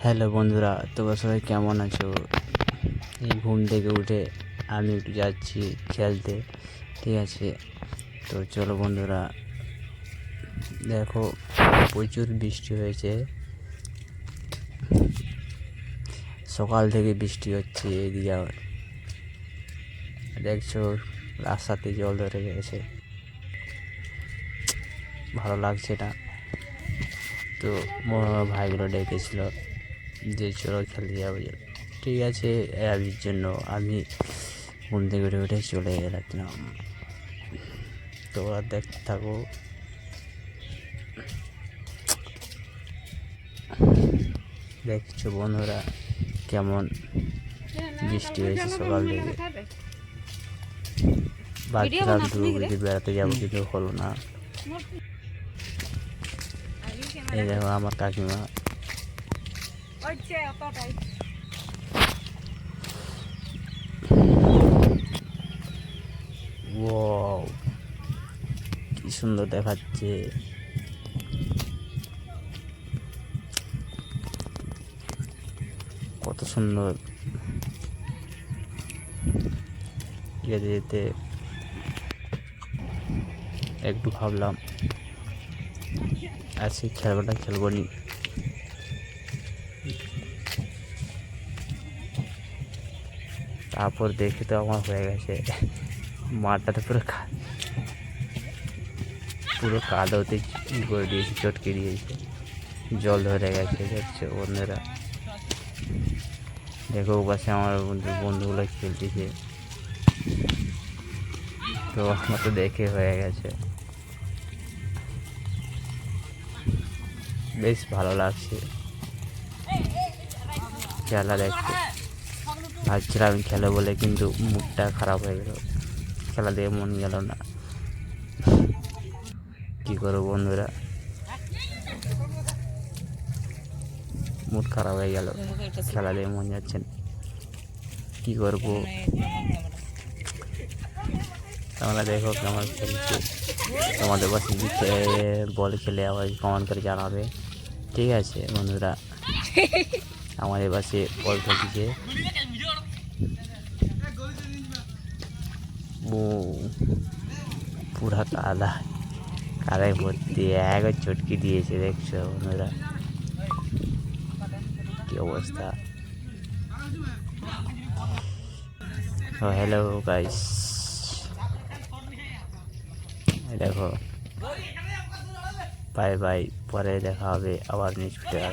Hello বন্ধুরা, তোমরা সবাই কেমন আছো? এই ঘুম থেকে উঠে আমি একটু যাচ্ছি খেলতে, ঠিক আছে? তো চলো বন্ধুরা, দেখো প্রচুর বৃষ্টি হয়েছে, সকাল থেকে বৃষ্টি হচ্ছে এদিকে। দেখছো রাস্তাতে জল ধরে গেছে, ভালো লাগছে না। তো ভাইগুলো ডেকেছিল যে চলো খেলতে যাবো, ঠিক আছে। এর জন্য আমি ঘুম থেকে উঠে চলে গেলাম। তোমরা দেখতে থাকো। দেখছো বন্ধুরা কেমন বৃষ্টি হয়েছে সকাল থেকে। ভাবছিলাম দুর্গাপুজোতে বেড়াতে যাবো, কিন্তু হলো না। এই দেখো আমার কাকিমা, ওয়াও কি সুন্দর দেখাচ্ছে। কত সুন্দর যেতে যেতে একটু ভাবলাম আজকে খেলবাটা খেলবো নি। তারপর দেখে তো আমার হয়ে গেছে, মাঠটাতে পুরো কাদোতে করে দিয়েছে, চটকে দিয়েছে, জল ধরে গেছে। দেখছো বন্ধুরা, দেখো পাশে আমার বন্ধুগুলো খেলতেছে, তো আমার তো দেখে হয়ে গেছে, বেশ ভালো লাগছে খেলা দেখতে। ভাবছিলাম আমি খেলে বলে, কিন্তু মুডটা খারাপ হয়ে গেল, খেলা দিয়ে মন গেল না। কি করবো বন্ধুরা, মুড খারাপ হয়ে গেল, খেলা দিয়ে মন যাচ্ছে না, কী করবো। তোমরা দেখো কেমন খেলছে, তোমাদের পাশে বল খেলে আবার কমেন্ট করে জানাবে, ঠিক আছে বন্ধুরা। আমাদের পাশে বল খেলছে, পুরা কাদায় ভর্তি, একবার চটকি দিয়েছে। দেখছো বন্ধুরা কি অবস্থা। হ্যালো গাইস, দেখো বাই বাই, পরে দেখা হবে আবার নেক্সট ভিডিও।